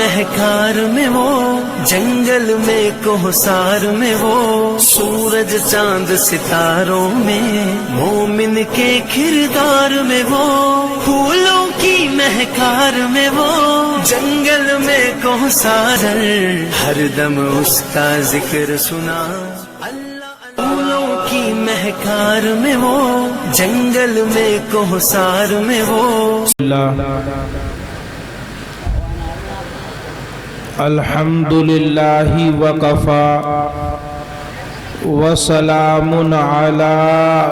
مہکار میں وہ، جنگل میں کوہسار میں وہ، سورج چاند ستاروں میں، مومن کے کردار میں وہ، پھولوں کی مہکار میں وہ، جنگل میں کوہسار، ہر دم اس کا ذکر سنا، پھولوں کی مہکار میں وہ، جنگل میں کوہسار میں وہ۔ الحمدللہ وکفا وسلام علی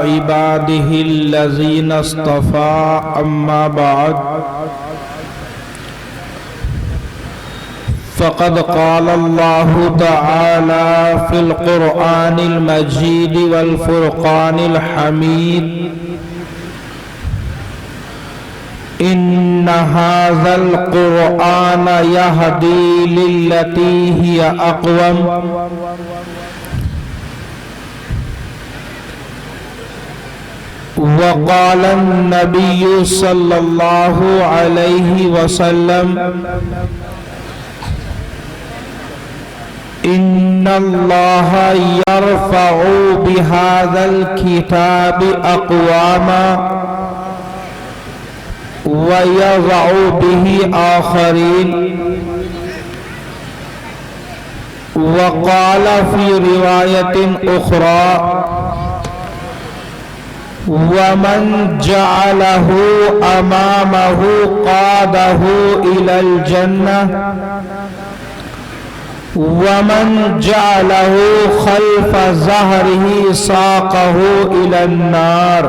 عبادہ الذین اصطفى، اما بعد فقد قال اللہ تعالی فی القرآن المجید والفرقان الحمید، ان هذا القرآن يهدي للتي هي اقوم وقال النبي صلى الله عليه وسلم ان الله يرفع بهذا الكتاب اقواما وَيَضَعُ بِهِ آخَرِينَ، وَقَالَ فِي رِوَايَةٍ أُخْرَى وَمَنْ جَعَلَهُ أَمَامَهُ قَادَهُ إِلَى الْجَنَّةِ وَمَنْ جَعَلَهُ خَلْفَ ظَهْرِهِ سَاقَهُ إِلَى النَّارِ۔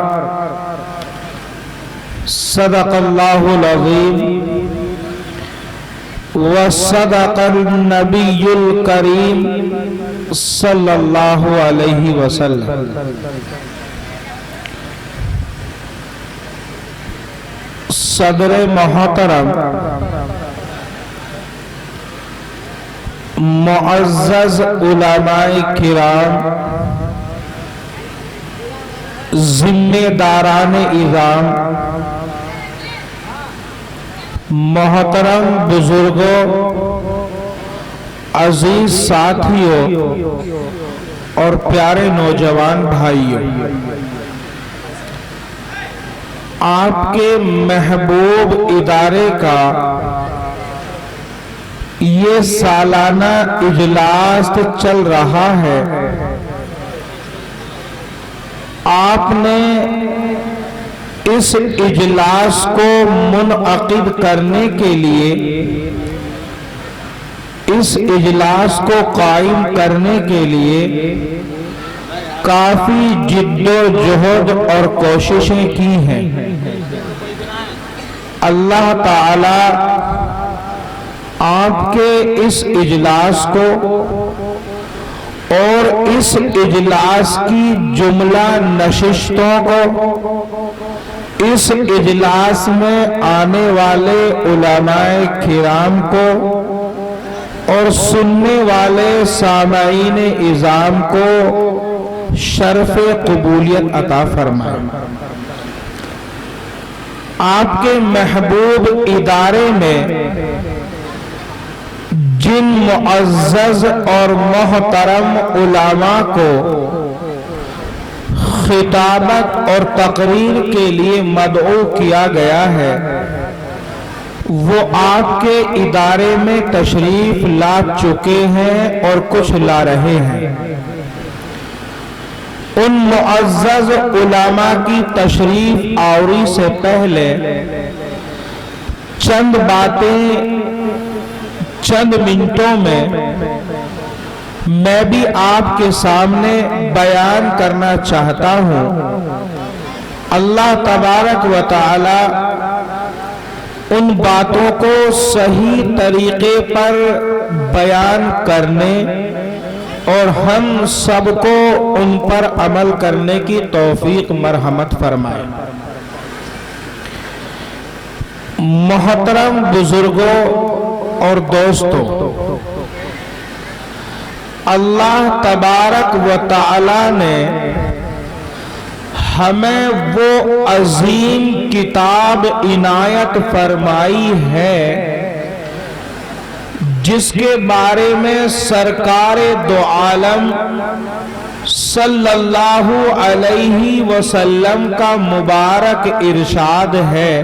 صدق اللہ العظیم وصدق النبی الکریم صلی اللہ علیہ وسلم۔ صدر محترم، معزز علماء کرام، ذمہ داران اعظام، محترم بزرگوں، عزیز ساتھیوں اور پیارے نوجوان بھائیوں، آپ کے محبوب ادارے کا یہ سالانہ اجلاس چل رہا ہے۔ آپ نے اس اجلاس کو منعقد کرنے کے لیے، اس اجلاس کو قائم کرنے کے لیے کافی جد و جہد اور کوششیں کی ہیں۔ اللہ تعالی آپ کے اس اجلاس کو اور اس اجلاس کی جملہ نشستوں کو، اس اجلاس میں آنے والے علماء کرام کو اور سننے والے سامعین اعظام کو شرف قبولیت عطا فرمائے۔ آپ کے محبوب ادارے میں جن معزز اور محترم علماء کو خطابت اور تقریر کے لیے مدعو کیا گیا ہے، وہ آپ کے ادارے میں تشریف لا چکے ہیں اور کچھ لا رہے ہیں۔ ان معزز علماء کی تشریف آوری سے پہلے چند باتیں چند منٹوں میں میں بھی آپ کے سامنے بیان کرنا چاہتا ہوں۔ اللہ تبارک و تعالی ان باتوں کو صحیح طریقے پر بیان کرنے اور ہم سب کو ان پر عمل کرنے کی توفیق مرحمت فرمائے۔ محترم بزرگوں اور دوستوں، اللہ تبارک و تعالی نے ہمیں وہ عظیم کتاب عنایت فرمائی ہے جس کے بارے میں سرکار دو عالم صلی اللہ علیہ وسلم کا مبارک ارشاد ہے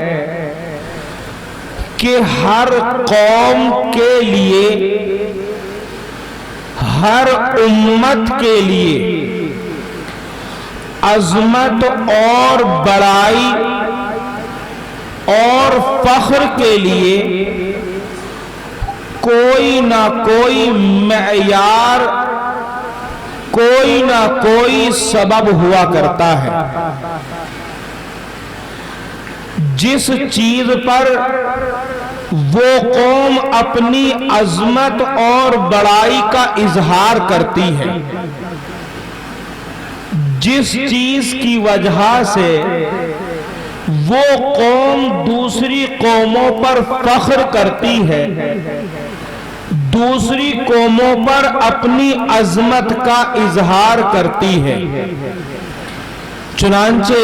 کہ ہر قوم کے لیے، ہر امت کے لیے عظمت اور بڑائی اور فخر کے لیے کوئی نہ کوئی معیار، کوئی نہ کوئی سبب ہوا کرتا ہے۔ جس چیز پر وہ قوم اپنی عظمت اور بڑائی کا اظہار کرتی ہے، جس چیز کی وجہ سے وہ قوم دوسری قوموں پر فخر کرتی ہے، دوسری قوموں پر اپنی عظمت کا اظہار کرتی ہے۔ چنانچہ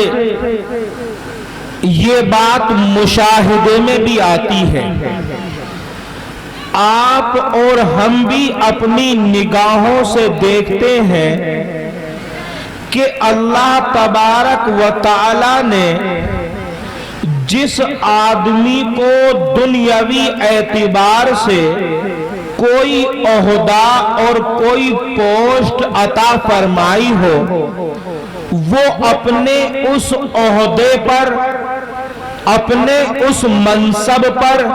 یہ بات مشاہدے میں بھی آتی ہے۔ آپ اور ہم بھی اپنی نگاہوں سے دیکھتے ہیں کہ اللہ تبارک و تعالی نے جس آدمی کو دنیاوی اعتبار سے کوئی عہدہ اور کوئی پوسٹ عطا فرمائی ہو، وہ اپنے اس عہدے پر، اپنے اس منصب پر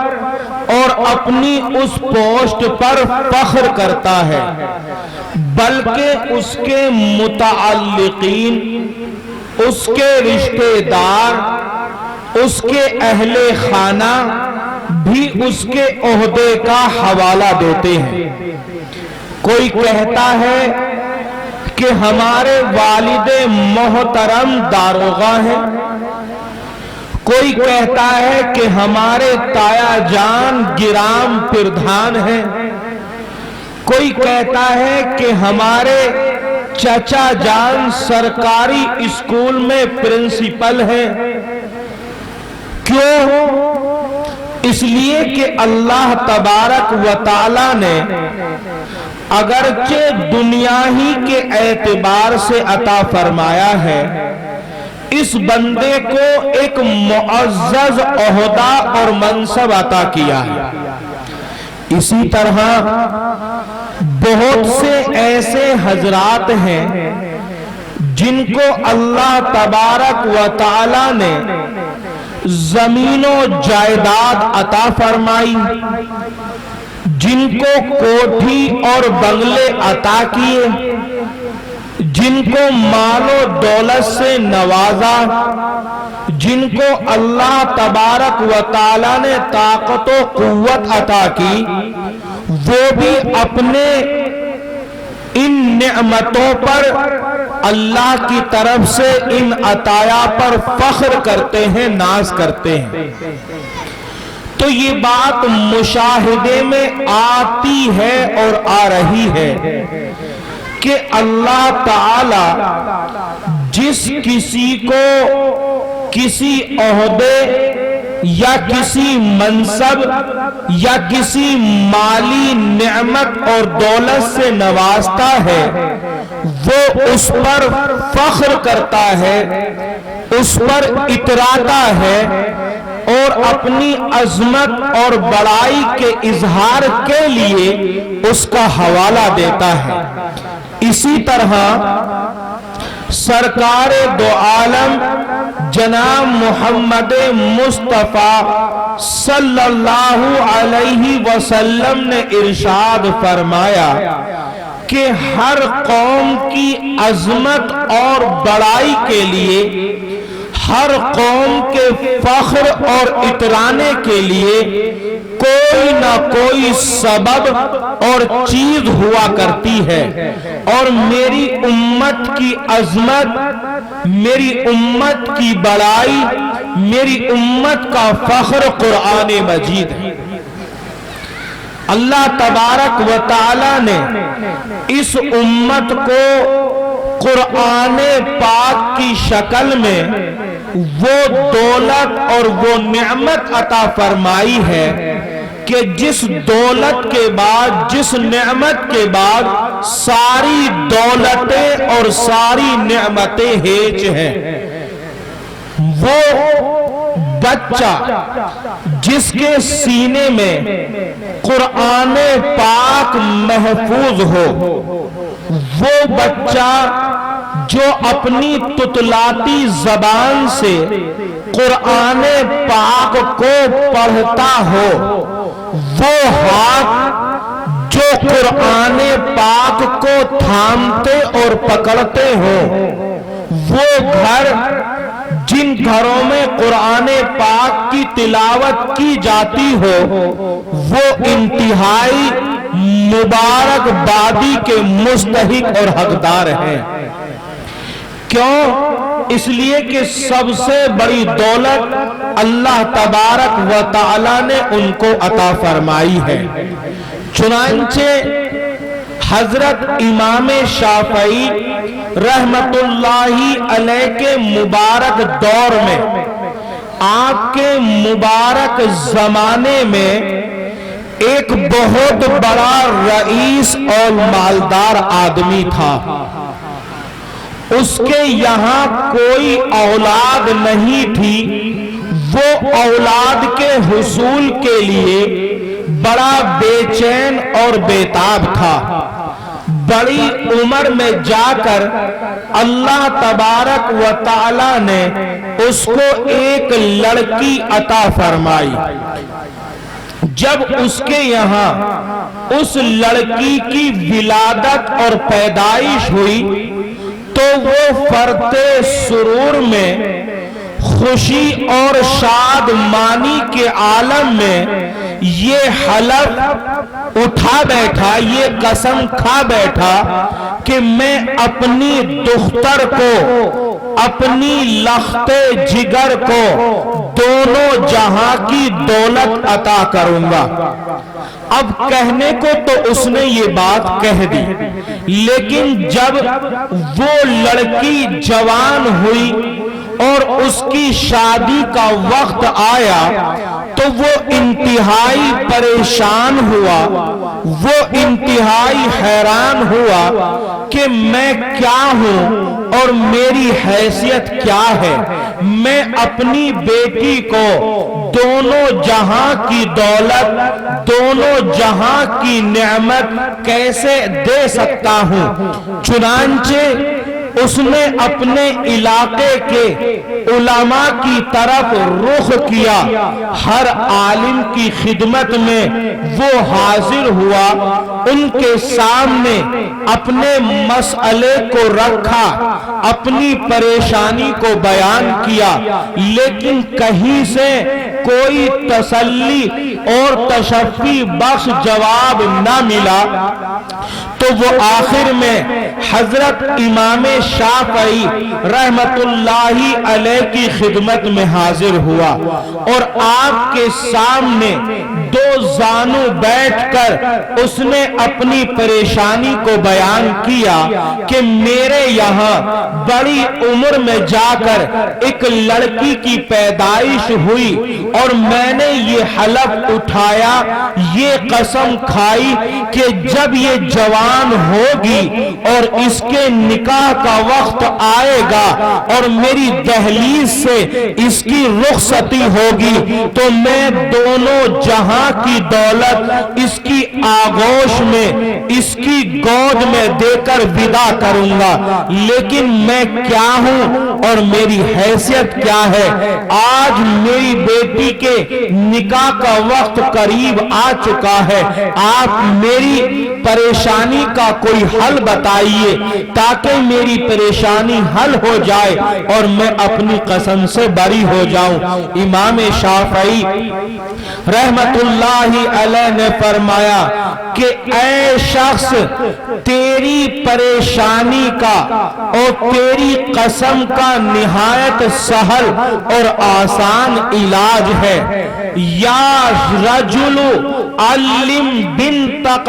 اور اپنی اس پوسٹ پر فخر کرتا ہے، بلکہ اس کے متعلقین، اس کے رشتہ دار، اس کے اہل خانہ بھی اس کے عہدے کا حوالہ دیتے ہیں۔ کوئی کہتا ہے کہ ہمارے والد محترم داروغہ ہیں، کوئی کہتا ہے کہ ہمارے تایا جان گرام پردھان ہیں، کوئی کہتا ہے کہ ہمارے چچا جان سرکاری اسکول میں پرنسپل ہیں۔ کیوں؟ اس لیے کہ اللہ تبارک و تعالی نے اگرچہ دنیا ہی کے اعتبار سے عطا فرمایا ہے، اس بندے کو ایک معزز عہدہ اور منصب عطا کیا ہے۔ اسی طرح بہت سے ایسے حضرات ہیں جن کو اللہ تبارک و تعالی نے زمین و جائیداد عطا فرمائی، جن کو کوٹھی اور بنگلے عطا کیے، جن کو مال و دولت سے نوازا، جن کو اللہ تبارک و تعالی نے طاقت و قوت عطا کی، وہ بھی اپنے ان نعمتوں پر، اللہ کی طرف سے ان عطایا پر فخر کرتے ہیں، ناز کرتے ہیں۔ تو یہ بات مشاہدے میں آتی ہے اور آ رہی ہے کہ اللہ تعالی جس کسی کو کسی عہدے یا کسی منصب یا کسی مالی نعمت اور دولت سے نوازتا ہے، وہ اس پر فخر کرتا ہے، اس پر اتراتا ہے اور اپنی عظمت اور بڑائی کے اظہار کے لیے اس کا حوالہ دیتا ہے۔ اسی طرح سرکار دو عالم جناب محمد مصطفیٰ صلی اللہ علیہ وسلم نے ارشاد فرمایا کہ ہر قوم کی عظمت اور بڑائی کے لیے، ہر قوم کے فخر اور اترانے کے لیے کوئی نہ کوئی سبب اور چیز ہوا کرتی ہے، اور میری امت کی عظمت، میری امت کی بڑائی، میری امت کا فخر قرآن مجید ہے۔ اللہ تبارک و تعالی نے اس امت کو قرآن پاک کی شکل میں وہ دولت اور وہ نعمت عطا فرمائی ہے کہ جس دولت کے بعد، جس نعمت کے بعد ساری دولتیں اور ساری نعمتیں ہیچ ہیں، وہ بچہ جس کے سینے میں قرآن پاک محفوظ ہو، وہ بچہ جو اپنی تتلاتی زبان سے قرآن پاک کو پڑھتا ہو، وہ ہاتھ جو قرآن پاک کو تھامتے اور پکڑتے ہو، وہ گھر جن گھروں میں قرآن پاک کی تلاوت کی جاتی ہو، وہ انتہائی مبارک بادی کے مستحق اور حقدار ہیں۔ کیوں؟ اس لیے کہ سب سے بڑی دولت اللہ تبارک و تعالی نے ان کو عطا فرمائی ہے۔ چنانچہ حضرت امام شافعی رحمت اللہ علیہ کے مبارک دور میں، آپ کے مبارک زمانے میں ایک بہت بڑا رئیس اور مالدار آدمی تھا۔ اس کے یہاں کوئی اولاد نہیں تھی۔ وہ اولاد کے حصول کے لیے بڑا بے چین اور بےتاب تھا۔ بڑی عمر میں جا کر اللہ تبارک و تعالی نے اس کو ایک لڑکی عطا فرمائی۔ جب اس کے یہاں اس لڑکی کی ولادت اور پیدائش ہوئی تو وہ فرتے سرور میں، خوشی اور شادمانی کے عالم میں یہ حلف اٹھا بیٹھا، یہ قسم کھا بیٹھا کہ میں اپنی دختر کو، اپنی لخت جگر کو دونوں جہاں کی دولت عطا کروں گا۔ اب کہنے کو تو اس نے یہ بات کہہ دی، لیکن جب وہ لڑکی جوان ہوئی اور اس کی شادی کا وقت آیا تو وہ انتہائی پریشان ہوا، وہ انتہائی حیران ہوا کہ میں کیا ہوں اور میری حیثیت کیا ہے۔ میں اپنی بیٹی کو دونوں جہاں کی دولت، دونوں جہاں کی نعمت کیسے دے سکتا ہوں؟ چنانچہ اس نے اپنے علاقے کے علماء کی طرف رخ کیا۔ ہر عالم کی خدمت میں وہ حاضر ہوا، ان کے سامنے اپنے مسئلے کو رکھا، اپنی پریشانی کو بیان کیا، لیکن کہیں سے کوئی تسلی اور تشفی بخش جواب نہ ملا۔ تو وہ آخر میں حضرت امام شافعی رحمت اللہ علیہ کی خدمت میں حاضر ہوا اور آپ کے سامنے دو زانو بیٹھ کر اس نے اپنی پریشانی کو بیان کیا کہ میرے یہاں بڑی عمر میں جا کر ایک لڑکی کی پیدائش ہوئی اور میں نے یہ حلف اٹھایا، یہ قسم کھائی کہ جب یہ جوان ہوگی اور اس کے نکاح کا وقت آئے گا اور میری دہلیز سے اس کی رخصتی ہوگی تو میں دونوں جہاں کی دولت اس کی آغوش میں، اس کی گود میں دے کر ودا کروں گا۔ لیکن میں کیا ہوں اور میری حیثیت کیا ہے؟ آج میری بیٹی کے نکاح کا وقت قریب آ چکا ہے، آپ میری پریشانی کا کوئی حل بتائیے تاکہ میری پریشانی حل ہو جائے اور میں اپنی قسم سے بری ہو جاؤں۔ امام شافعی رحمت اللہ علیہ نے فرمایا کہ اے شخص، تیری پریشانی کا اور تیری قسم کا نہایت سہل اور آسان علاج ہے۔ یا رجل علم بنتک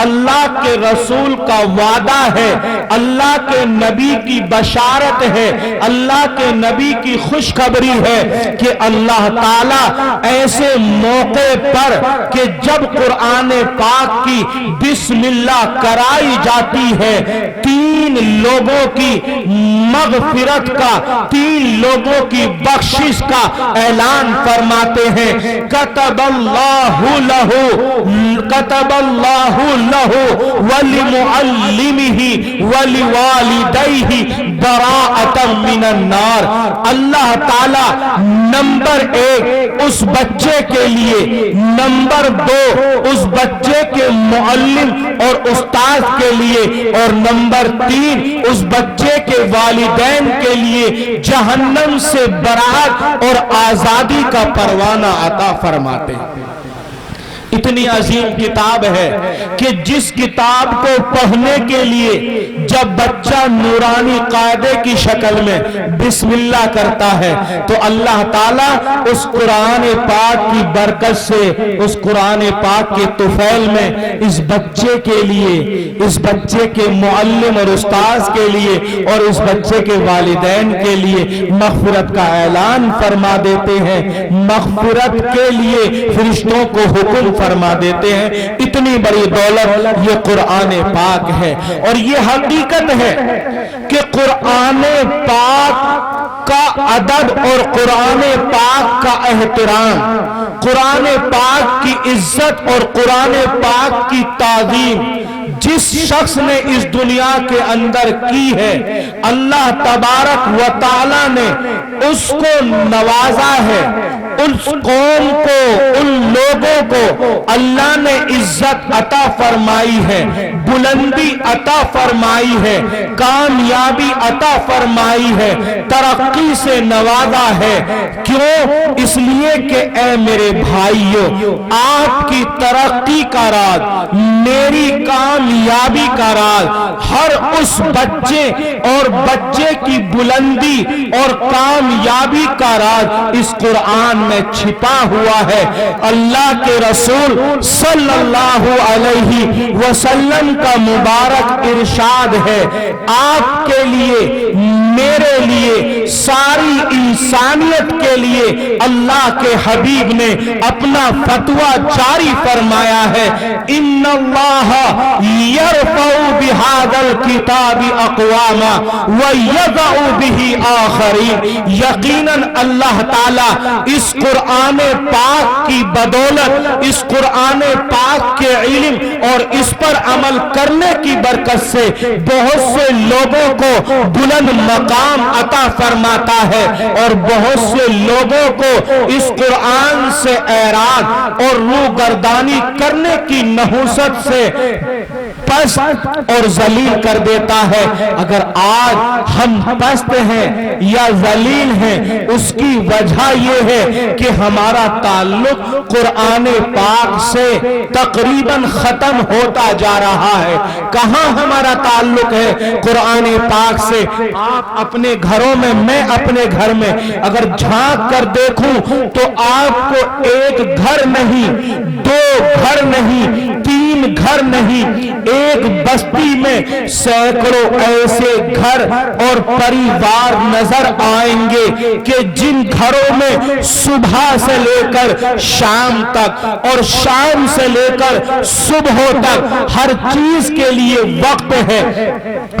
اللہ کے رسول کا وعدہ ہے، اللہ کے نبی کی بشارت ہے، اللہ کے نبی کی خوشخبری ہے کہ اللہ تعالیٰ ایسے موقع پر کہ جب قرآن پاک کی بسم اللہ کرائی جاتی ہے، 3 لوگوں کی مغفرت کا، 3 لوگوں کی بخشش کا اعلان فرماتے ہیں۔ کتب اللہ لہ ولمعلمہ ولوالدیہ براءۃ من النار۔ اللہ تعالی نمبر 1 اس بچے کے لیے، نمبر 2 اس بچے کے معلم اور استاد کے لیے، اور نمبر 3 اس بچے کے والدین کے لیے جہنم سے برات اور آزادی کا پروانہ عطا فرماتے ہیں۔ اتنی عظیم کتاب ہے کہ جس کتاب کو پڑھنے کے لیے جب بچہ نورانی قاعدے کی شکل میں بسم اللہ کرتا ہے تو اللہ تعالیٰ اس قرآن پاک کی برکت سے، اس قرآن پاک کے طفیل میں اس بچے کے لیے، اس بچے کے معلم اور استاذ کے لیے اور اس بچے کے والدین کے لیے مغفرت کا اعلان فرما دیتے ہیں، مغفرت کے لیے فرشتوں کو حکم فرما دیتے ہیں۔ اتنی بڑی دولت یہ قرآن پاک ہے، اور یہ حقیقت ہے کہ قرآن پاک کا ادب اور قرآن پاک کا احترام، قرآن پاک کی عزت اور قرآن پاک کی تعظیم جس شخص نے اس دنیا کے اندر کی ہے، اللہ تبارک و تعالی نے اس کو نوازا ہے، اس قوم کو، ان لوگوں کو اللہ نے عزت عطا فرمائی ہے، بلندی عطا فرمائی ہے، کامیابی عطا فرمائی ہے، ترقی سے نوازا ہے۔ کیوں؟ اس لیے کہ اے میرے بھائیو، آپ کی ترقی کا راز، میری کامیابی کا راز ہر اس بچے اور بچے کی بلندی اور کامیابی کا راز اس قرآن میں چھپا ہوا ہے۔ اللہ کے رسول صلی اللہ علیہ وسلم کا مبارک ارشاد ہے، آپ کے لیے، میرے لیے، ساری انسانیت کے لیے اللہ کے حبیب نے اپنا فتویٰ جاری فرمایا ہے، ان اللہ یرفع بہذا الکتاب اقواما ویضع بہ آخرین۔ یقیناً اللہ تعالی اس قرآن پاک کی بدولت، اس قرآن پاک کے علم اور اس پر عمل کرنے کی برکت سے بہت سے لوگوں کو بلند مقام عطا فرماتا ہے، اور بہت سے لوگوں کو اس قرآن سے اعراض اور روگردانی کرنے کی نحوست سے پست اور ذلیل کر دیتا ہے۔ اگر آج ہم پست ہیں یا ذلیل ہیں، اس کی وجہ یہ ہے کہ ہمارا تعلق قرآن پاک سے تقریباً ختم ہوتا جا رہا ہے۔ کہاں ہمارا تعلق ہے قرآن پاک سے؟ آپ اپنے گھروں میں، میں اپنے گھر میں اگر جھانک کر دیکھوں تو آپ کو ایک گھر نہیں، 2 گھر نہیں، 3 گھر نہیں، ایک بستی میں سینکڑوں ایسے گھر اور پریوار نظر آئیں گے کہ جن گھروں میں صبح سے لے کر شام تک اور شام سے لے کر صبح تک ہر چیز کے لیے وقت ہے،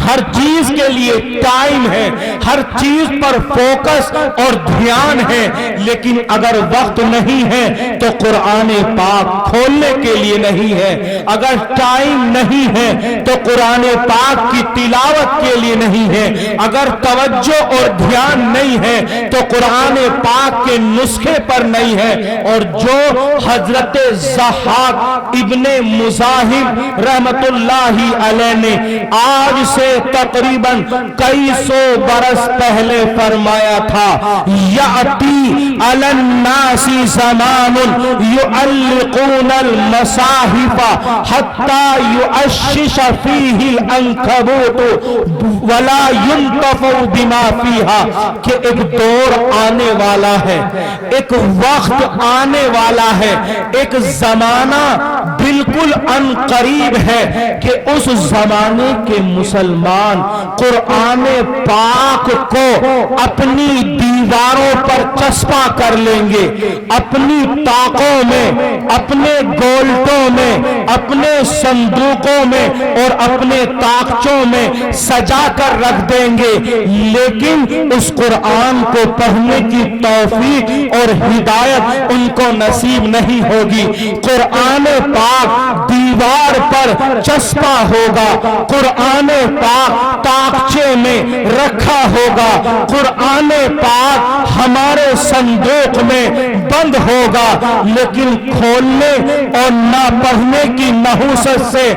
ہر چیز کے لیے ٹائم ہے، ہر چیز پر فوکس اور دھیان ہے، لیکن اگر وقت نہیں ہے تو قرآن پاک کھولنے کے لیے نہیں ہے، اگر ٹائم نہیں ہے تو قرآن پاک کی تلاوت کے لیے نہیں ہے، اگر توجہ اور دھیان نہیں ہے تو قرآن پاک کے نسخے پر نہیں ہے۔ اور جو حضرت ضحاک ابن مزاحم رحمت اللہ علیہ نے آج سے تقریباً کئی سو برس پہلے فرمایا تھا، یأتی علی الناس زمان یعلقون المصاحف حتی یعشش فیہ العنکبوت ولا ینتفع بما فیہا، کہ ایک دور آنے والا ہے، ایک وقت آنے والا ہے، ایک زمانہ بالکل ان قریب ہے کہ اس زمانے کے مسلمان قرآن پاک کو اپنی دیواروں پر چسپاں کر لیں گے، اپنی طاقوں میں، اپنے گولٹوں میں، اپنے صندوقوں میں اور اپنے طاقچوں میں سجا کر رکھ دیں گے، لیکن اس قرآن کو پڑھنے کی توفیق اور ہدایت ان کو نصیب نہیں ہوگی۔ قرآن پاک دیوار پر چسپا ہوگا، قرآن پاک طاقچے میں رکھا ہوگا، قرآن پاک ہمارے صندوق میں بند ہوگا، لیکن کھولنے اور نہ پڑھنے کی نحوست سے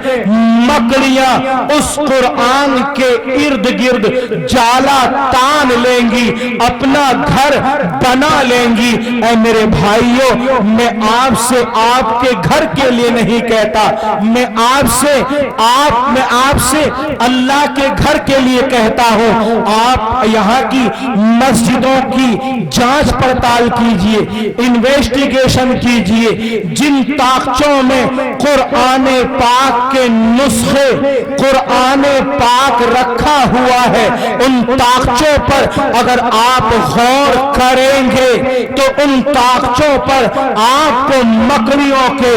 مکڑیاں اس قرآن کے ارد گرد جالا تان لیں گی، اپنا گھر بنا لیں گی۔ اے میرے بھائیوں، میں آپ سے آپ کے گھر کے لیے نہیں کہتا، میں آپ سے اللہ کے گھر کے لیے کہتا ہوں۔ آپ یہاں کی مسجدوں کی جانچ پڑتال کیجئے، انویسٹیگیشن کیجئے، جن طاقچوں میں قرآن پاک کے نسخے، قرآن پاک رکھا ہوا ہے، ان طاقچوں پر اگر آپ غور کریں گے تو ان طاقچوں پر آپ کو مکڑیوں کے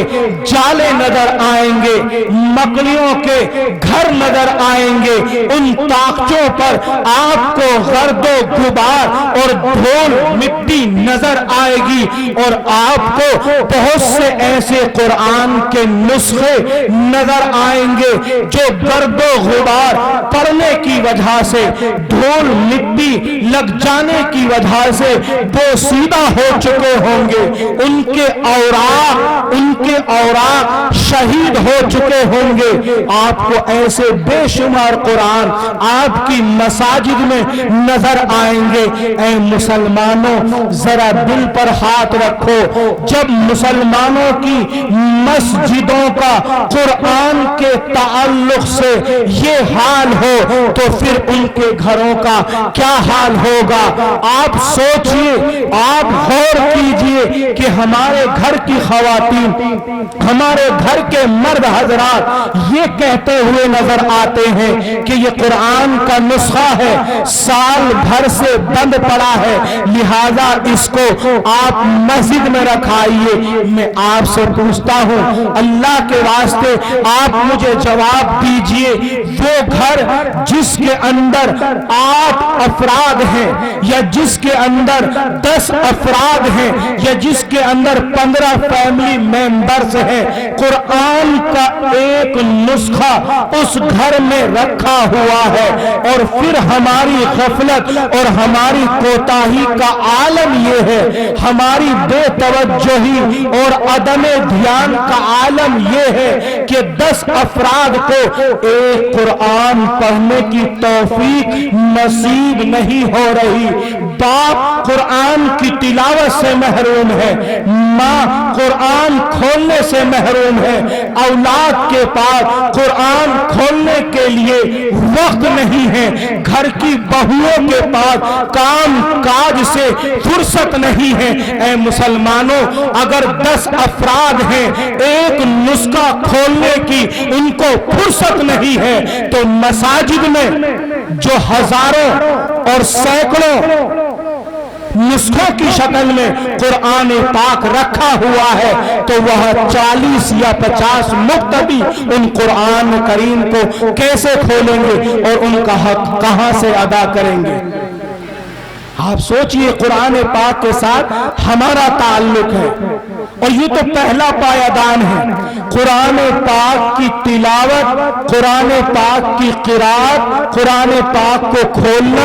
جالے نظر آئیں گے، مکڑیوں کے گھر نظر آئیں گے، ان طاقچوں پر آپ کو گرد و غبار اور دھول مٹی نظر آئے گی، اور آپ کو بہت سے ایسے قرآن کے نسخے نظر آئیں گے جو گرد و غبار پڑنے کی وجہ سے، دھول مٹی لگ جانے کی وجہ سے بوسیدہ ہو چکے ہوں گے، ان کے اوراق شہید ہو چکے ہوں گے۔ آپ کو ایسے بے شمار قرآن آپ کی مساجد میں نظر آئیں گے۔ اے مسلمانوں، ذرا دل پر ہاتھ رکھو، جب مسلمانوں کی مسجدوں کا قرآن کے تعلق سے یہ حال ہو تو پھر ان کے گھروں کا کیا حال ہوگا؟ آپ سوچئے، آپ غور کیجئے کہ ہمارے گھر کی خواتین، ہمارے گھر کے مرد حضرات یہ کہتے ہوئے نظر آتے ہیں کہ یہ قرآن کا نسخہ ہے، سال بھر سے بند پڑا ہے، لہذا اس کو آپ مسجد میں رکھائیے۔ میں آپ سے پوچھتا ہوں، اللہ کے واسطے آپ مجھے جواب دیجئے، وہ گھر جس کے اندر 8 افراد ہیں، یا جس کے اندر 10 افراد ہیں، یا جس کے اندر 15 فیملی ممبرز ہیں، قرآن کا ایک نسخہ اس گھر میں رکھا ہوا ہے، اور پھر ہماری غفلت اور ہماری کوتاہی کا عالم یہ ہے، ہماری بے توجہی اور عدم دھیان کا عالم یہ ہے کہ 10 افراد کو ایک قرآن پڑھنے کی توفیق نصیب نہیں ہو رہی۔ باپ قرآن کی تلاوت سے محروم ہے، ماں قرآن کھولنے سے محروم ہے، اولاد کے پاس قرآن کھولنے کے لیے وقت نہیں ہے، گھر کی بہوؤں کے پاس کام کاج سے فرصت نہیں ہے۔ اے مسلمانوں، اگر 10 افراد ہیں، ایک نسخہ کھولنے کی ان کو فرصت نہیں ہے، تو مساجد میں جو ہزاروں اور سینکڑوں نسخوں کی شکل میں قرآن پاک رکھا ہوا ہے، تو وہ 40 یا 50 مقتدی ان قرآن کریم کو کیسے کھولیں گے اور ان کا حق کہاں سے ادا کریں گے؟ آپ سوچئے، قرآن پاک کے ساتھ ہمارا تعلق ہے، اور یہ تو پہلا پایدان ہے۔ قرآن پاک کی تلاوت، قرآن پاک کی قرات، قرآن پاک کو کھولنا،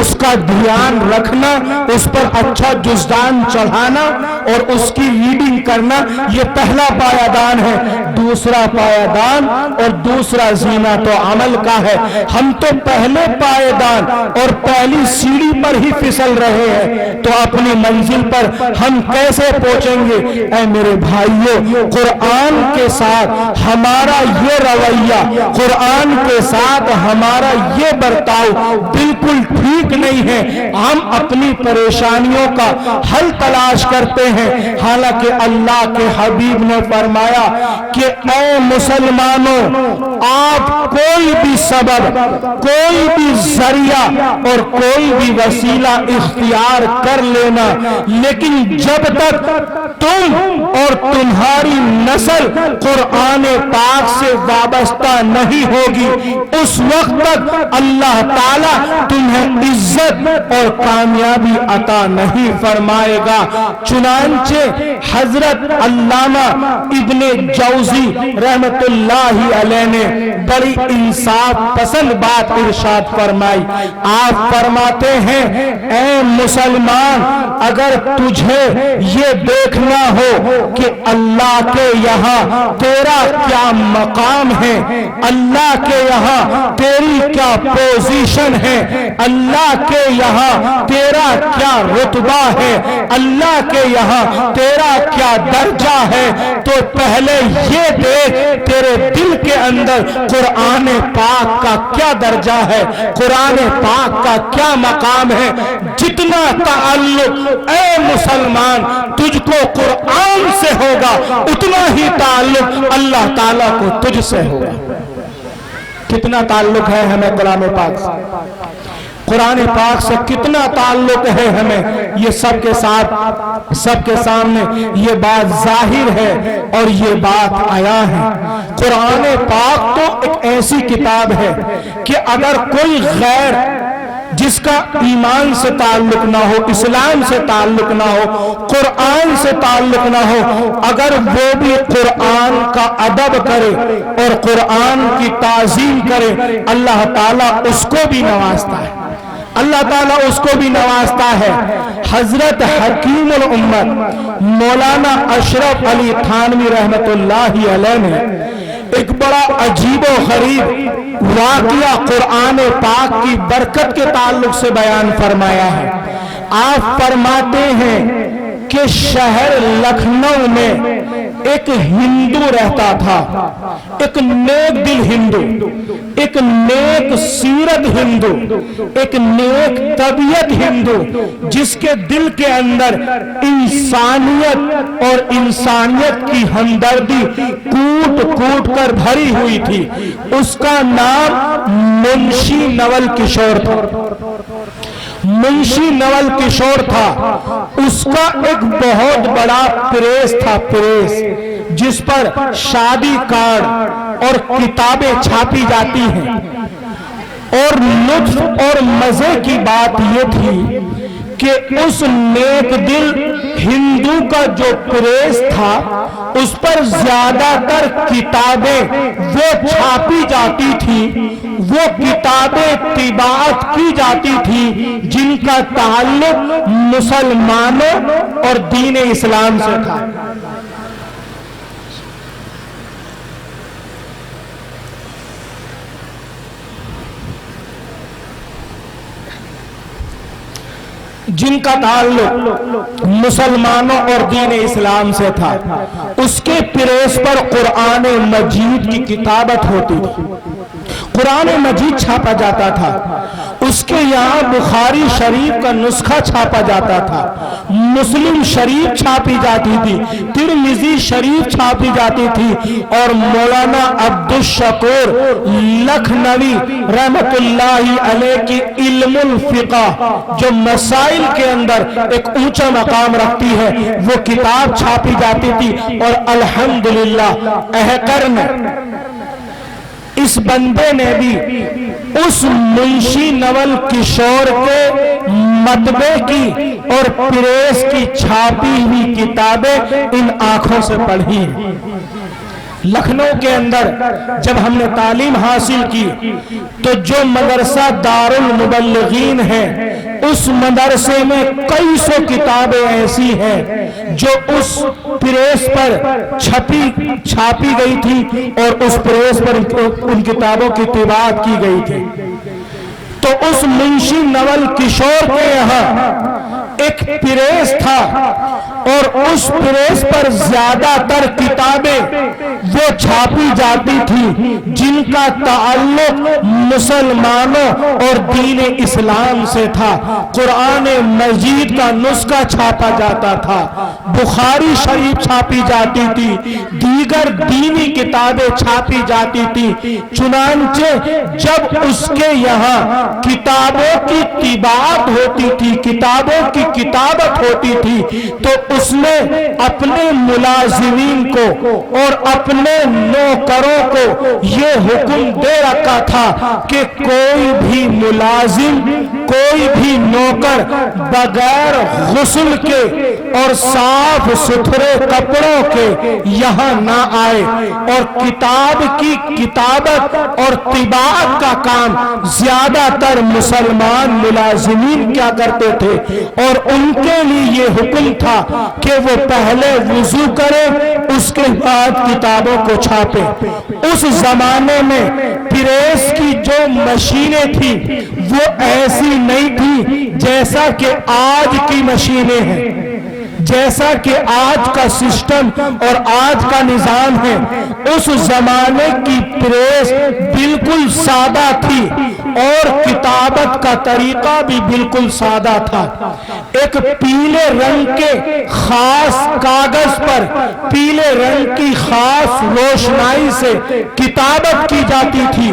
اس کا دھیان رکھنا، اس پر اچھا جزدان چڑھانا اور اس کی ریڈنگ کرنا، یہ پہلا پایدان ہے۔ دوسرا پایدان اور دوسرا زینت و عمل کا ہے۔ ہم تو پہلے پایدان اور پہلی سیڑھی پر ہی پھسل رہے ہیں تو اپنی منزل پر ہم کیسے پہنچیں گے؟ اے میرے بھائیوں، قرآن کے ساتھ ہمارا یہ رویہ، قرآن کے ساتھ ہمارا یہ برتاؤ بالکل ٹھیک نہیں ہے۔ ہم اپنی پریشانیوں کا حل تلاش کرتے ہیں، حالانکہ اللہ کے حبیب نے فرمایا کہ اے مسلمانوں، آپ کوئی بھی سبب، کوئی بھی ذریعہ اور کوئی بھی وسیلہ اختیار کر لینا، لیکن جب تک تم اور تمہاری نسل قرآن پاک سے وابستہ نہیں ہوگی، اس وقت تک اللہ تعالیٰ تمہیں عزت اور کامیابی عطا نہیں فرمائے گا۔ چنانچہ حضرت علامہ ابن جوزی رحمت اللہ علیہ نے بڑی انصاف پسند بات ارشاد فرمائی۔ آپ فرماتے ہیں اے مسلمان، اگر تجھے یہ دیکھنا ہو کہ اللہ کے یہاں تیرا کیا مقام ہے، اللہ کے یہاں تیری کیا پوزیشن ہے، اللہ کے یہاں تیرا کیا رتبہ ہے، اللہ کے یہاں تیرا کیا درجہ ہے، تو پہلے یہ دیکھ تیرے دل کے اندر قرآن پاک کا کیا درجہ ہے، قرآن پاک کا کیا مقام ہے۔ جتنا تعلق اے مسلمان تجھ کو قرآن سے ہوگا، اتنا ہی تعلق اللہ تعالیٰ کو تجھ سے ہوگا۔ کتنا تعلق ہے ہمیں قرآن پاک سے، قرآن پاک سے کتنا تعلق ہے ہمیں، یہ سب کے ساتھ، سب کے سامنے یہ بات ظاہر ہے اور یہ بات آیا ہے۔ قرآن پاک تو ایک ایسی کتاب ہے کہ اگر کوئی غیر جس کا ایمان سے تعلق نہ ہو، اسلام سے تعلق نہ ہو، قرآن سے تعلق نہ ہو، اگر وہ بھی قرآن کا ادب کرے اور قرآن کی تعظیم کرے، اللہ تعالیٰ اس کو بھی نوازتا ہے، اللہ تعالیٰ اس کو بھی نوازتا ہے۔ حضرت حکیم الامت مولانا اشرف علی تھانوی رحمت اللہ علیہ نے ایک بڑا عجیب و غریب واقعہ قرآن پاک کی برکت کے تعلق سے بیان فرمایا ہے۔ آپ فرماتے ہیں کہ شہر لکھنؤ میں ایک ہندو رہتا تھا، ایک نیک دل ہندو، ایک نیک سیرت ہندو، ایک نیک طبیعت ہندو، جس کے دل کے اندر انسانیت اور انسانیت کی ہمدردی کوٹ کوٹ کر بھری ہوئی تھی۔ اس کا نام منشی نول کشور تھا، منشی نول کشور تھا۔ اس کا ایک بہت بڑا پریس تھا، پریس جس پر شادی کارڈ اور کتابیں چھاپی جاتی ہیں، اور لطف اور مزے کی بات یہ تھی کہ اس نیک دل ہندو کا جو پریس تھا اس پر زیادہ تر کتابیں وہ چھاپی جاتی تھی، وہ کتابیں طباعت کی جاتی تھی جن کا تعلق مسلمانوں اور دین اسلام سے تھا۔ جن کا تعلق مسلمانوں اور دین اسلام سے تھا، اس کے پریس پر قرآن مجید کی کتابت ہوتی تھی، قرآن مجید چھاپا جاتا تھا، اس کے یہاں بخاری شریف کا نسخہ چھاپا جاتا تھا، مسلم شریف چھاپی جاتی تھی، ترمذی شریف چھاپی جاتی تھی، اور مولانا عبدالشکور لکھنوی رحمت اللہ علیہ کی علم الفقہ جو مسائل کے اندر ایک اونچا مقام رکھتی ہے، وہ کتاب چھاپی جاتی تھی۔ اور الحمدللہ احقر نے، اس بندے نے بھی اس منشی نول کشور کے مطبع کی اور پریس کی چھاپی ہوئی کتابیں ان آنکھوں سے پڑھی ہیں۔ لکھنؤ کے اندر جب ہم نے تعلیم حاصل کی تو جو مدرسہ دارالمبلغین ہے، اس مدرسے میں کئی سو کتابیں ایسی ہیں جو اس پریس پر چھاپی گئی تھی اور اس پریس پر ان کتابوں کی طباعت کی گئی تھی۔ تو اس منشی نول کشور کے یہاں ایک پریس تھا اور اس پریس پر زیادہ تر کتابیں وہ چھاپی جاتی تھی جن کا تعلق مسلمانوں اور دین اسلام سے تھا۔ قرآن مجید کا نسخہ چھاپا جاتا تھا، بخاری شریف چھاپی جاتی تھی، دیگر دینی کتابیں چھاپی جاتی تھی۔ چنانچہ جب اس کے یہاں کتابوں کی طباعت ہوتی تھی، کتابوں کی کتابت ہوتی تھی، تو اس نے اپنے ملازمین کو اور اپنے نوکروں کو یہ حکم دے رکھا تھا کہ کوئی بھی ملازم، کوئی بھی نوکر بغیر غسل کے اور صاف ستھرے کپڑوں کے یہاں نہ آئے، اور کتاب کی کتابت اور طباعت کا کام زیادہ تر مسلمان ملازمین کیا کرتے تھے، اور ان کے لیے یہ حکم تھا کہ وہ پہلے وضو کرے، اس کے بعد کتابوں کو چھاپے۔ اس زمانے میں پریس کی جو مشینیں تھیں وہ ایسی نہیں تھی جیسا کہ آج کی مشینیں ہیں، جیسا کہ آج کا سسٹم اور آج کا نظام ہے۔ اس زمانے کی پریس بالکل سادہ تھی اور کتابت کا طریقہ بھی بالکل سادہ تھا۔ ایک پیلے رنگ کے خاص کاغذ پر پیلے رنگ کی خاص روشنائی سے کتابت کی جاتی تھی،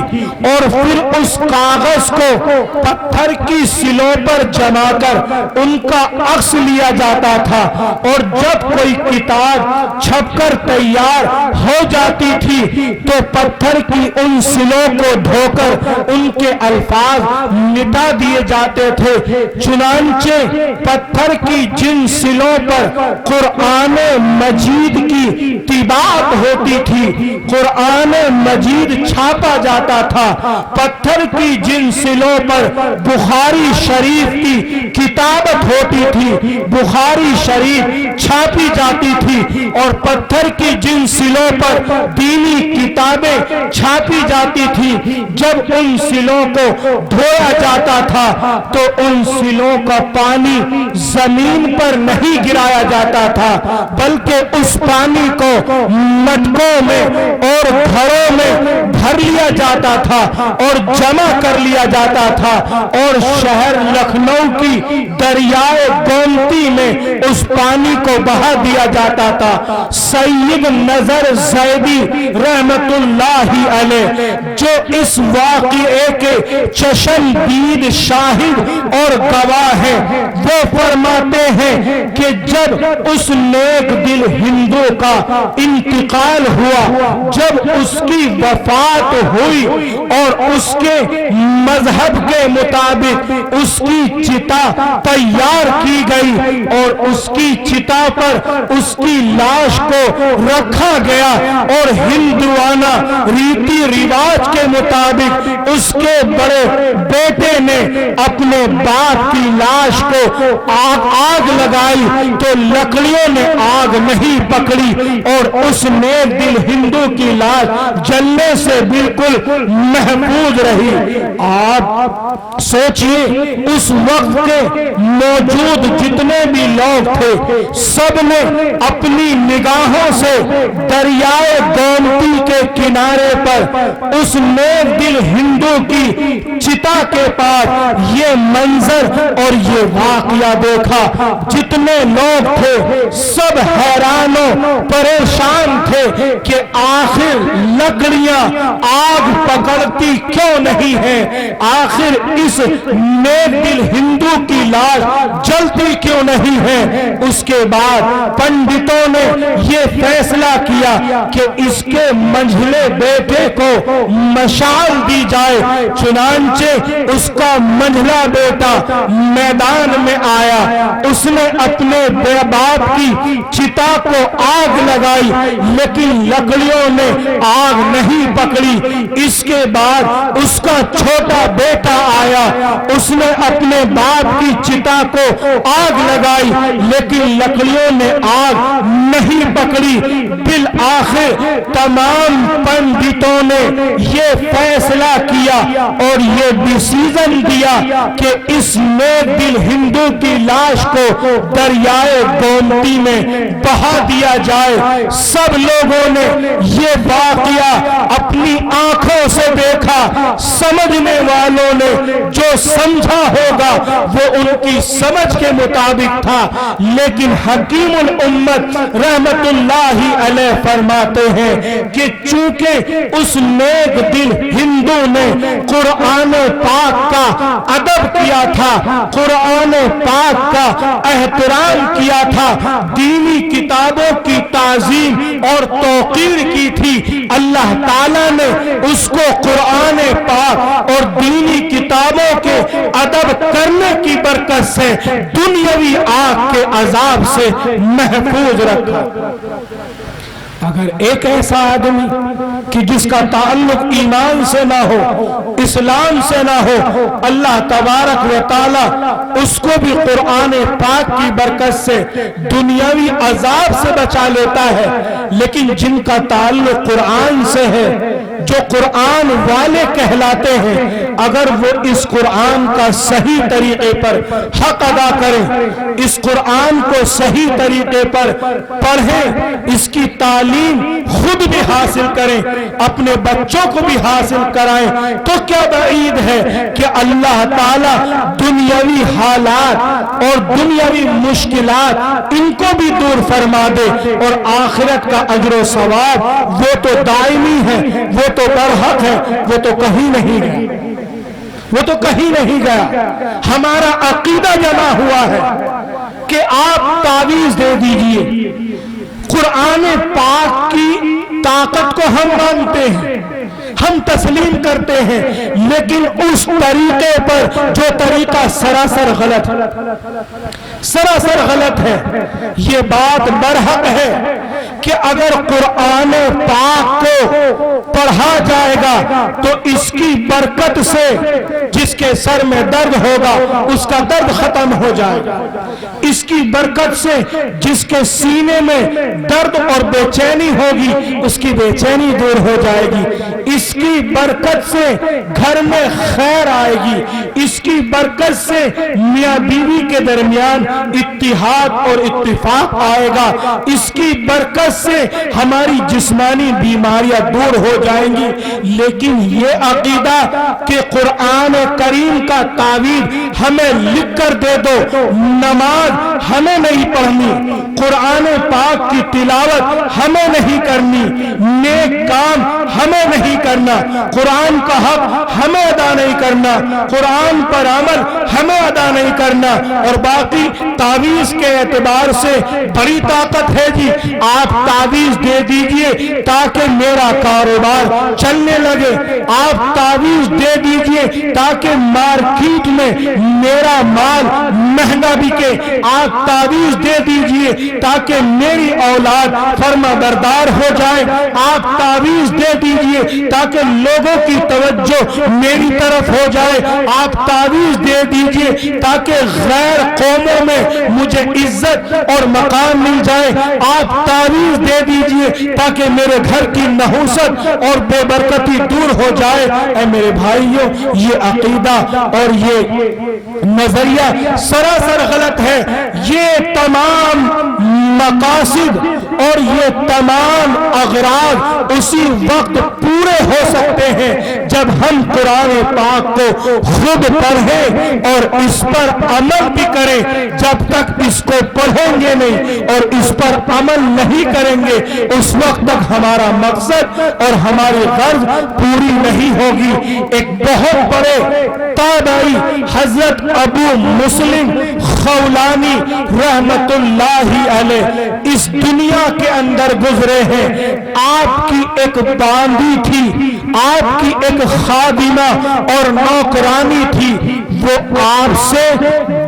اور پھر اس کاغذ کو پتھر کی سلوں پر جما کر ان کا عکس لیا جاتا تھا، اور جب کوئی کتاب چھپ کر تیار ہو جاتی تھی تو پتھر کی ان سلوں کو دھو کر ان کے الفاظ مٹا دیے جاتے تھے۔ چنانچہ پتھر کی جن سلوں پر قرآن مجید کی طباعت ہوتی تھی، قرآن مجید چھاپا جاتا تھا، پتھر کی جن سلوں پر بخاری شریف کی کتابت ہوتی تھی، بخاری شریف چھاپی جاتی تھی، اور پتھر کی جن سلوں پر دینی کتابیں چھاپی جاتی تھی، جب ان سلوں کو دھویا جاتا تھا تو ان سلوں کا پانی زمین پر نہیں گرایا جاتا تھا، بلکہ اس پانی کو مٹکوں میں اور گھڑوں میں بھر لیا جاتا تھا اور جمع کر لیا جاتا تھا، اور شہر لکھنؤ کی دریائے گومتی میں اس پانی کو بہا دیا جاتا تھا۔ سید نظر زیدی رحمت اللہ علیہ جو اس واقعے کے چشم دید شاہد اور گواہ ہیں، وہ فرماتے ہیں کہ جب اس نیک دل ہندو کا انتقال ہوا، جب اس کی وفات ہوئی اور اس کے مذہب کے مطابق اس کی چتا تیار کی گئی اور اس کی چتا پر اس کی لاش کو رکھا گیا، اور ہندوانہ ریتی رواج کے مطابق اس کے بڑے بیٹے نے اپنے باپ کی لاش کو آگ لگائی تو لکڑیوں نے آگ نہیں پکڑی، اور اس نیک دل ہندو کی لاش جلنے سے بالکل محفوظ رہی۔ آپ سوچئے اس وقت کے موجود جتنے بھی لوگ تھے سب نے اپنی نگاہوں سے دریائے گومتی کے کنارے پر اس نیک دل ہندو کی چتا کے پاس یہ منظر اور یہ واقعہ دیکھا۔ جتنے لوگ تھے سب حیران و پریشان تھے کہ آخر لکڑیاں آگ پکڑتی کیوں نہیں ہیں، آخر اس نیک دل ہندو کی لاش جلتی کیوں نہیں ہے۔ اس کے بعد پنڈتوں نے یہ فیصلہ کیا کہ اس کے منجھلے بیٹے کو مشعل دی جائے، چنانچہ اس کا منجھلا بیٹا میدان میں آیا، اس نے اپنے باپ کی چتا کو آگ لگائی لیکن لکڑیوں نے آگ نہیں پکڑی۔ اس کے بعد اس کا چھوٹا بیٹا آیا، اس نے اپنے باپ کی چتا کو آگ لگائی لیکن لکڑیوں نے آگ نہیں پکڑی۔ بالآخر تمام پنڈتوں نے یہ فیصلہ کیا اور یہ ڈیسیژن دیا کہ اس نیک دل ہندو کی لاش کو دریائے گومتی میں بہا دیا جائے۔ سب لوگوں نے یہ واقعہ اپنی آنکھوں سے دیکھا۔ سمجھنے والوں نے جو سمجھا ہوگا وہ ان کی سمجھ کے مطابق تھا، لیکن حکیم الامت رحمت اللہ علیہ فرماتے ہیں کہ چونکہ اس نیک دل ہندو نے قرآن پاک کا ادب کیا تھا، قرآن پاک کا احترام کیا تھا، دینی کتابوں کی تعظیم اور توقیر کی تھی، اللہ تعالیٰ نے اس کو قرآن پاک اور دینی کتابوں کے ادب کرنے کی برکت سے دنیاوی آگ کے عذاب سے محفوظ رکھا۔ اگر ایک ایسا آدمی کہ جس کا تعلق ایمان سے نہ ہو، اسلام سے نہ ہو، اللہ تبارک و تعالی اس کو بھی قرآن پاک کی برکت سے دنیاوی عذاب سے بچا لیتا ہے، لیکن جن کا تعلق قرآن سے ہے، جو قرآن والے کہلاتے ہیں، اگر وہ اس قرآن کا صحیح طریقے پر حق ادا کریں، اس قرآن کو صحیح طریقے پر پڑھیں، اس کی تعلیم خود بھی حاصل کریں، اپنے بچوں کو بھی حاصل کرائیں، تو کیا بعید ہے کہ اللہ تعالیٰ دنیاوی حالات اور دنیاوی مشکلات ان کو بھی دور فرما دے، اور آخرت کا اجر و ثواب وہ تو دائمی ہے، وہ تو برحق ہے، وہ تو کہیں نہیں گیا، وہ تو کہیں نہیں گیا۔ ہمارا عقیدہ جمع ہوا ہے کہ آپ تعویذ دے دیجئے، قرآن پاک کی طاقت کو ہم مانتے ہیں، ہم تسلیم کرتے ہیں، لیکن اس طریقے پر جو طریقہ سراسر غلط ہے۔ یہ بات برحق ہے کہ اگر قرآن پاک کو پڑھا جائے گا تو اس کی برکت سے جس کے سر میں درد ہوگا اس کا درد ختم ہو جائے گا، اس کی برکت سے جس کے سینے میں درد اور بے چینی ہوگی اس کی بے چینی دور ہو جائے گی، اس کی برکت سے گھر میں خیر آئے گی، اس کی برکت سے میاں بیوی کے درمیان اتحاد اور اتفاق آئے گا، اس کی برکت سے ہماری جسمانی بیماریاں دور ہو جائیں گی۔ لیکن یہ عقیدہ کہ قرآن کریم کا تعویذ ہمیں لکھ کر دے دو، نماز ہمیں نہیں پڑھنی، قرآن پاک کی تلاوت ہمیں نہیں کرنی، نیک کام ہمیں نہیں کرنا، قرآن کا حق ہمیں ادا نہیں کرنا، قرآن پر عمل ہمیں ادا نہیں کرنا، اور باقی تعویذ کے اعتبار سے بڑی طاقت ہے جی، آپ تعویذ دے دیجئے تاکہ میرا کاروبار چلنے لگے، آپ تعویذ دے دیجئے تاکہ مارکیٹ میں میرا مال مہنگا بکے، آپ تعویذ دے دیجئے تاکہ میری اولاد فرما بردار ہو جائے، آپ تعویذ دے دیجئے تاکہ لوگوں کی توجہ میری طرف ہو جائے، آپ تعویذ دے دیجئے تاکہ غیر قوموں میں مجھے عزت اور مقام مل جائے، آپ تعویذ دے دیجئے تاکہ میرے گھر کی نحوست اور بے برکتی دور ہو جائے۔ اے میرے بھائیوں، یہ عقیدہ اور یہ نظریہ سراسر غلط ہے۔ یہ تمام مقاصد اور یہ تمام اغراض اسی وقت پورے ہو سکتے ہیں جب ہم قرآن پاک کو خود پڑھیں اور اس پر عمل بھی کریں۔ جب تک اس کو پڑھیں گے نہیں اور اس پر عمل نہیں کریں گے اس وقت تک ہمارا مقصد اور ہماری غرض پوری نہیں ہوگی۔ ایک بہت بڑے تابعی حضرت ابو مسلم خولانی رحمت اللہ علیہ اس دنیا کے اندر گزرے ہیں۔ آپ کی ایک باندی تھی، آپ کی ایک خادمہ اور نوکرانی تھی، وہ آپ سے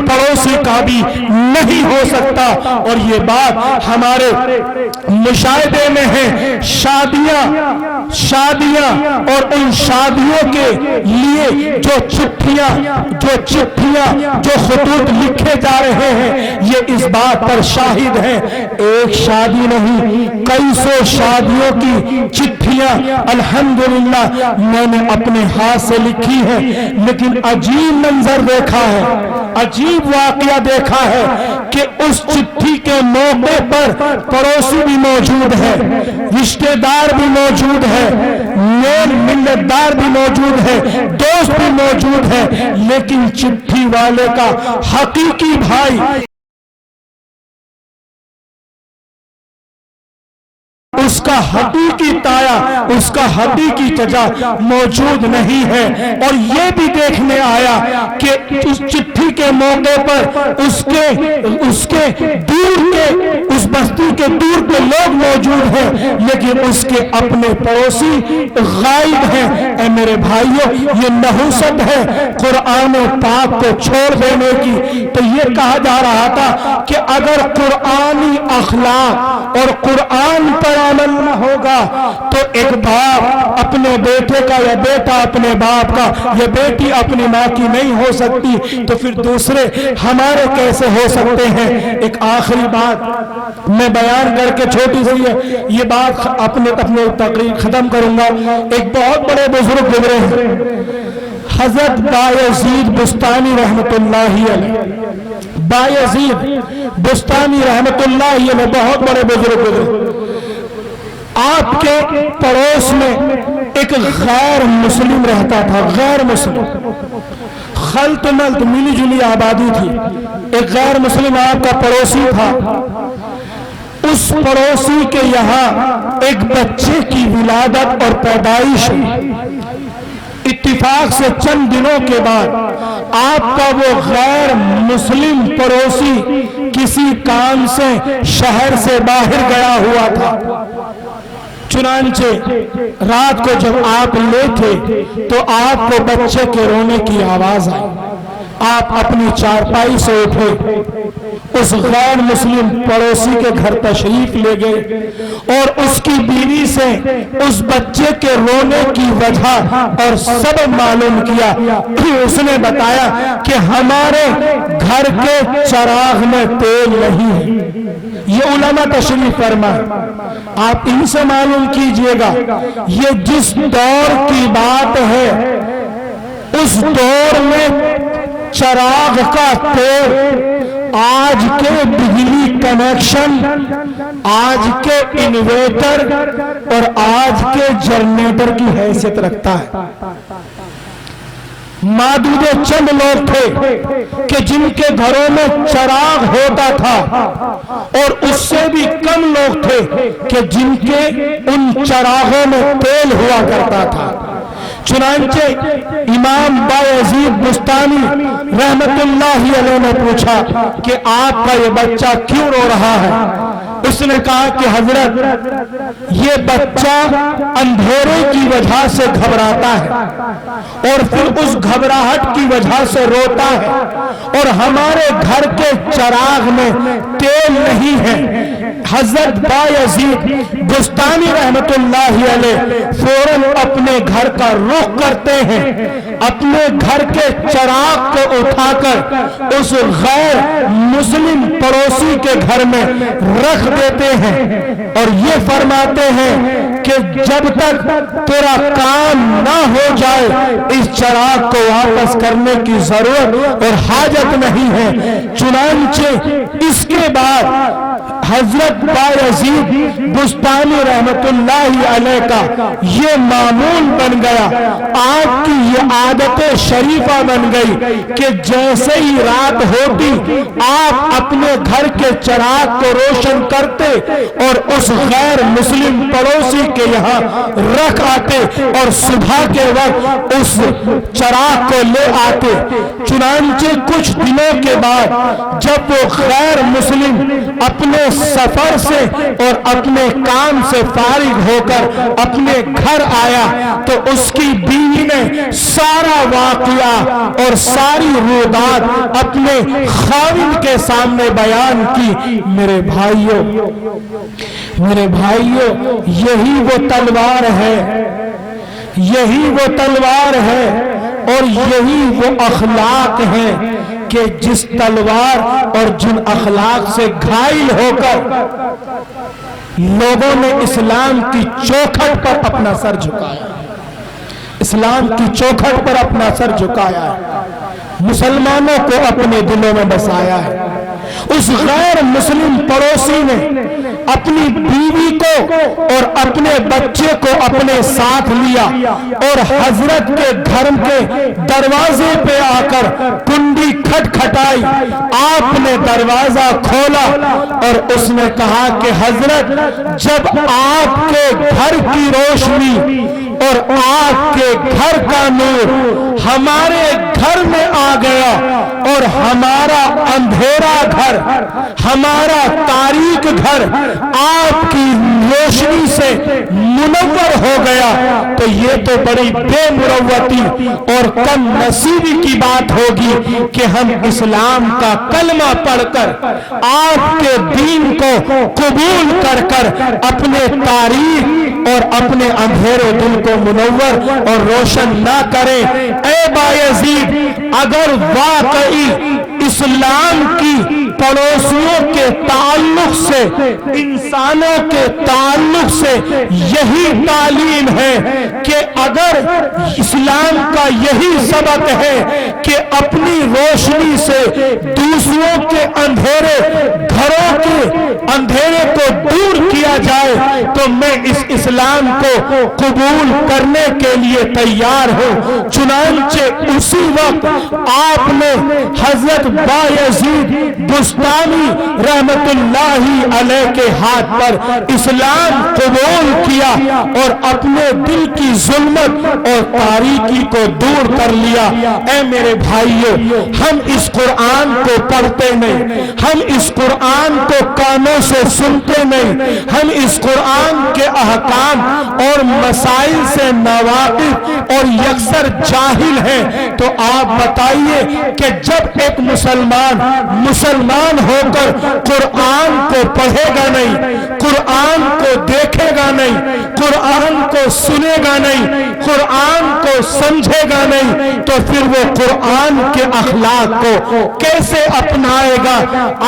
پڑوسی کا بھی نہیں ہو سکتا. اور یہ بات ہمارے مشاہدے میں ہے. شادیاں اور ان شادیوں کے لیے جو چٹھیاں جو خطوط لکھے جا رہے ہیں یہ اس بات پر شاہد ہیں. ایک شادی نہیں کئی سو شادیوں کی چٹھیاں الحمدللہ میں نے اپنے ہاتھ سے لکھی ہے. لیکن عجیب منظر دیکھا ہے, عجیب واقعہ دیکھا ہے کہ اس چٹھی کے موقع پر پڑوسی بھی موجود ہے, رشتہ دار بھی موجود ہے, میل ملت دار بھی موجود ہے, دوست بھی موجود ہے, لیکن چٹھی والے کا حقیقی بھائی اس کا حقیقی تایا اس کا حقیقی چچا موجود نہیں ہے. اور یہ بھی دیکھنے آیا کہ اس چٹھی کے موقع پر اس کے دور کے اس بستی کے دور کے لوگ موجود ہیں لیکن اس کے اپنے پڑوسی غائب ہیں. اے میرے بھائیوں یہ نحوست ہے قرآن پاک کو چھوڑ دینے کی. تو یہ کہا جا رہا تھا کہ اگر قرآنی اخلاق اور قرآن پر عمل نہ ہوگا تو ایک باپ اپنے بیٹے کا یا بیٹا اپنے باپ کا یا بیٹی اپنی ماں کی نہیں ہو سکتی تو پھر دوسرے ہمارے کیسے ہو سکتے ہیں. ایک آخری بات میں بیان کر کے چھوٹی سی ہے یہ بات اپنے تقریر ختم کروں گا. ایک بہت بڑے بزرگ گزرے ہیں حضرت بایزید بستانی رحمت اللہ علیہ. بایزید بستانی رحمت اللہ علیہ بہت بڑے بزرگ گزرے. آپ کے پڑوس میں ایک غیر مسلم رہتا تھا, غیر مسلم, خلط ملط ملی جلی آبادی تھی. ایک غیر مسلم آپ کا پڑوسی تھا. اس پڑوسی کے یہاں ایک بچے کی ولادت اور پیدائش ہوئی. اتفاق سے چند دنوں کے بعد آپ کا وہ غیر مسلم پڑوسی کسی کام سے شہر سے باہر گیا ہوا تھا. چنانچہ رات کو جب آپ لے تھے تو آپ کو بچے کے رونے کی آواز آئی. آپ اپنی چارپائی سے اٹھے, اس غیر مسلم پڑوسی کے گھر تشریف لے گئے اور اس کی بیوی سے اس بچے کے رونے کی وجہ اور سبب معلوم کیا. اس نے بتایا کہ ہمارے گھر کے چراغ میں تیل نہیں ہے. یہ علماء تشریف فرما, آپ ان سے معلوم کیجئے گا یہ جس دور کی بات ہے اس دور میں چراغ کا تیل آج کے بجلی کنیکشن, آج کے انویٹر اور آج کے جنریٹر کی حیثیت رکھتا ہے. معدود چند لوگ تھے کہ جن کے گھروں میں چراغ ہوتا تھا اور اس سے بھی کم لوگ تھے کہ جن کے ان چراغوں میں تیل ہوا کرتا تھا. چنانچہ امام بایزید بستانی رحمت اللہ علیہ نے پوچھا کہ آپ کا یہ بچہ کیوں رو رہا ہے؟ اس نے کہا کہ حضرت یہ بچہ اندھیرے کی وجہ سے گھبراتا ہے اور پھر اس گھبراہٹ کی وجہ سے روتا ہے اور ہمارے گھر کے چراغ میں تیل نہیں ہے. حضرت بایزید بستانی رحمت اللہ علیہ فوراً اپنے گھر کا رخ کرتے ہیں, اپنے گھر کے چراغ کو اٹھا کر اس غیر مسلم پڑوسی کے گھر میں رکھ دیتے ہیں اور یہ فرماتے ہیں کہ جب تک تیرا کام نہ ہو جائے اس چراغ کو واپس کرنے کی ضرورت اور حاجت نہیں ہے. چنانچہ اس کے بعد حضرت بایزید بستانی رحمت اللہ علیہ کا یہ معمول بن گیا, آپ کی یہ عادت شریفہ بن گئی کہ جیسے ہی رات ہوتی آپ اپنے گھر کے چراغ کو روشن کر کرتے اور اس غیر مسلم پڑوسی کے یہاں رکھ آتے اور صبح کے وقت اس چراغ کو لے آتے۔ چنانچہ کچھ دنوں کے بعد جب وہ غیر مسلم اپنے سفر سے اور اپنے کام سے فارغ ہو کر اپنے گھر آیا تو اس کی بیوی نے سارا واقعہ اور ساری رویداد اپنے خاوند کے سامنے بیان کی۔ میرے بھائیوں، یہی وہ تلوار ہے، یہی وہ تلوار ہے اور یہی وہ اخلاق ہے کہ جس تلوار اور جن اخلاق سے گھائل ہو کر لوگوں نے اسلام کی چوکھٹ پر اپنا سر جھکایا، اسلام کی چوکھٹ پر اپنا سر جھکایا ہے، مسلمانوں کو اپنے دلوں میں بسایا ہے۔ اس غیر مسلم پڑوسی نے اپنی بیوی کو اور اپنے بچے کو اپنے ساتھ لیا اور حضرت کے گھر کے دروازے پہ آ کر کنڈی کھٹکھٹائی۔ آپ نے دروازہ کھولا اور اس نے کہا کہ حضرت، جب آپ کے گھر کی روشنی اور آپ کے گھر کا نور ہمارے گھر میں آ گیا اور ہمارا اندھیرا گھر، ہمارا تاریک گھر آپ کی روشنی سے منور ہو گیا، تو یہ تو بڑی بے مروتی اور کم نصیبی کی بات ہوگی کہ ہم اسلام کا کلمہ پڑھ کر آپ کے دین کو قبول کر کر اپنے تاریک اور اپنے اندھیرے دل کو منور اور روشن نہ کریں۔ اے بایزید، اگر واقعی اسلام کی پڑوسیوں کے تعلق سے، انسانوں کے تعلق سے یہی تعلیم ہے کہ اگر اسلام کا یہی سبق ہے کہ اپنی روشنی سے دوسروں کے اندھیرے گھروں کے اندھیرے کو دور کیا جائے، تو میں اس اسلام کو قبول کرنے کے لیے تیار ہوں۔ چنانچہ اسی وقت آپ نے حضرت بایزید بستامی رحمت اللہ علیہ کے ہاتھ پر اسلام قبول کیا اور اپنے دل کی ظلمت اور تاریکی کو دور کر لیا۔ اے میرے بھائیوں، ہم اس قرآن کو پڑھتے نہیں، ہم اس قرآن کو کانوں سے سنتے نہیں، ہم اس قرآن کے احکام اور مسائل سے ناواقف اور یکسر جاہل ہیں، تو آپ بتائیے کہ جب ایک مسلمان ہو کر قرآن کو پڑھے گا نہیں، قرآن کو دیکھے گا نہیں، قرآن کو سنے گا نہیں، قرآن کو سمجھے گا نہیں، تو پھر وہ قرآن کے اخلاق کو کیسے اپنائے گا؟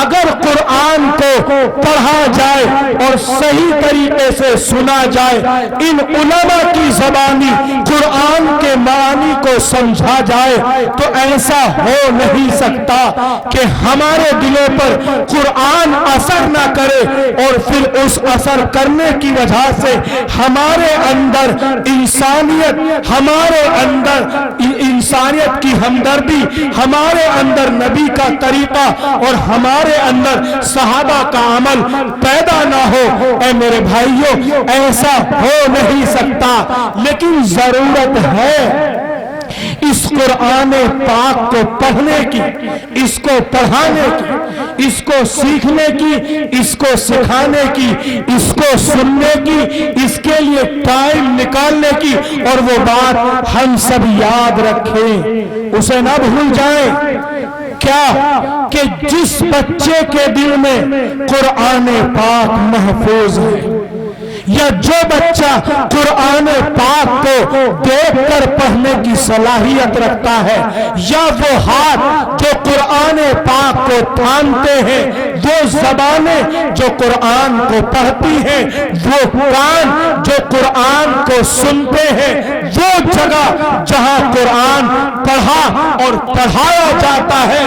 اگر قرآن کو پڑھا جائے اور صحیح طریقے سے سنا جائے، ان علماء کی زبانی قرآن کے معانی کو سمجھا جائے، تو ایسا ہو نہیں سکتا کہ ہمارے دلوں پر قرآن اثر نہ کرے اور پھر اس اثر کرنے کی وجہ سے ہمارے اندر انسانیت، ہمارے اندر انسانیت کی ہمدردی، ہمارے اندر نبی کا طریقہ اور ہمارے اندر صحابہ کا عمل پیدا نہ ہو۔ اے میرے بھائیوں، ایسا ہو نہیں سکتا، لیکن ضرورت ہے اس قرآن پاک کو پڑھنے کی، اس کو پڑھانے کی، اس کو سیکھنے کی، اس کو سکھانے کی، اس کو سننے کی، اس کے لیے ٹائم نکالنے کی، اور وہ بات ہم سب یاد رکھیں، اسے نہ بھول جائیں۔ کیا کہ جس بچے کے دل میں قرآن پاک محفوظ ہے، یا جو بچہ قرآن پاک کو دیکھ کر پڑھنے کی صلاحیت رکھتا ہے، یا وہ ہاتھ جو قرآن پاک کو تھامتے ہیں، وہ زبانیں جو قرآن کو پڑھتی ہیں، وہ کان جو قرآن کو سنتے ہیں، وہ جگہ جہاں قرآن پڑھا اور پڑھایا جاتا ہے،